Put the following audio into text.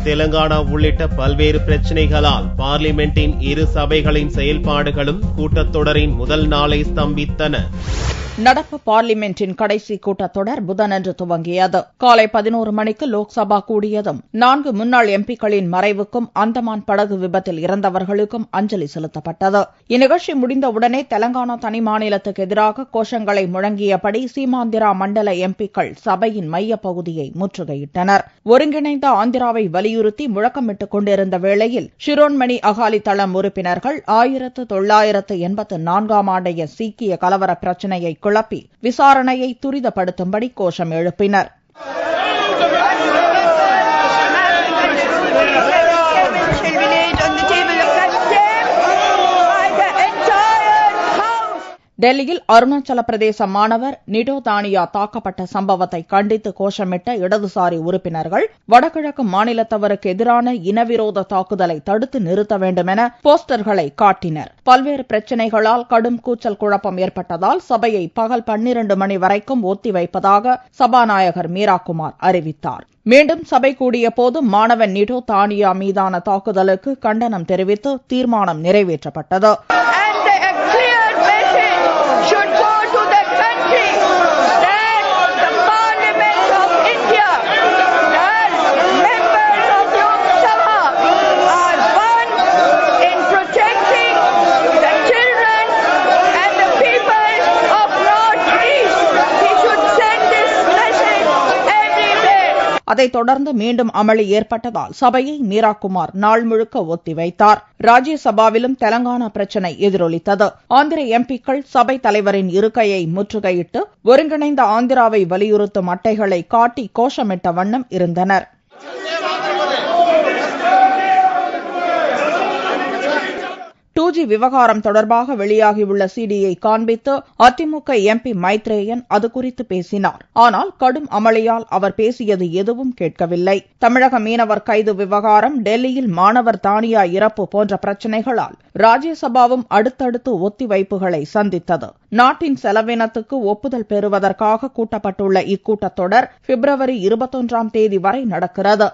தெலங்கானா உள்ளிட்ட பல்வேறு பிரச்சினைகளால் பார்லிமெண்டின் இரு சபைகளின் செயல்பாடுகளும் கூட்டத்தொடரின் முதல் நாளை ஸ்தம்பித்தன. நடப்பு பார்லிமெண்டின் கடைசி கூட்டத்தொடர் புதனன்று துவங்கியது. காலை 11 மணிக்கு லோக்சபா கூடியதும் 4 முன்னாள் எம்பிக்களின் மறைவுக்கும் அந்தமான் படகு விபத்தில் இறந்தவர்களுக்கும் அஞ்சலி செலுத்தப்பட்டது. இந்நிகழ்ச்சி முடிந்தவுடனே தெலங்கானா தனி மாநிலத்துக்கு எதிராக கோஷங்களை முழங்கியபடி சீமாந்திரா மண்டல எம்பிக்கள் சபையின் மையப்பகுதியை முற்றுகையிட்டனர். ஒருங்கிணைந்த ஆந்திராவை வலியுறுத்தி முழக்கமிட்டுக் கொண்டிருந்த வேளையில் ஷிரோன்மணி அகாலி தளம் உறுப்பினர்கள் 1984 ஆண்டைய சீக்கிய கலவர பிரச்சினையை குழப்பி விசாரணையை துரிதப்படுத்தும்படி கோஷம் எழுப்பினர். டெல்லியில் அருணாச்சல பிரதேச மாணவர் நிடோ தானியா தாக்கப்பட்ட சம்பவத்தை கண்டித்து கோஷமிட்ட இடதுசாரி உறுப்பினர்கள் வடகிழக்கு மாநிலத்தவருக்கு எதிரான இனவிரோத தாக்குதலை தடுத்து நிறுத்த வேண்டும் என போஸ்டர்களை காட்டினர். பல்வேறு பிரச்சினைகளால் கடும் கூச்சல் குழப்பம் ஏற்பட்டதால் சபையை பகல் 12 மணி வரைக்கும் ஒத்திவைப்பதாக சபாநாயகர் மீராகுமார் அறிவித்தார். மீண்டும் சபை கூடிய போது மாணவன் நிடோ தானியா மீதான தாக்குதலுக்கு கண்டனம் தெரிவித்து தீர்மானம் நிறைவேற்றப்பட்டது. அதைத் தொடர்ந்து மீண்டும் அமளி ஏற்பட்டதால் சபையை மீராகுமார் நாள் முழுக்க ஒத்திவைத்தார். ராஜ்யசபாவிலும் தெலங்கானா பிரச்சினை எதிரொலித்தது. ஆந்திர எம்பிக்கள் சபை தலைவரின் இருக்கையை முற்றுகையிட்டு ஒருங்கிணைந்த ஆந்திராவை வலியுறுத்தும் அட்டைகளை காட்டி கோஷமிட்ட வண்ணம் இருந்தனர். டூஜி விவகாரம் தொடர்பாக வெளியாகியுள்ள சிடியை காண்பித்து அதிமுக எம்பி மைத்ரேயன் அது குறித்து பேசினார். ஆனால் கடும் அமளியால் அவர் பேசியது எதுவும் கேட்கவில்லை. தமிழக மீனவர் கைது விவகாரம், டெல்லியில் மாணவர் தானியா இறப்பு போன்ற பிரச்சினைகளால் ராஜ்யசபாவும் அடுத்தடுத்து ஒத்திவைப்புகளை சந்தித்தது. நாட்டின் செலவினத்துக்கு ஒப்புதல் பெறுவதற்காக கூட்டப்பட்டுள்ள இக்கூட்டத்தொடர் பிப்ரவரி 21 வரை நடக்கிறது.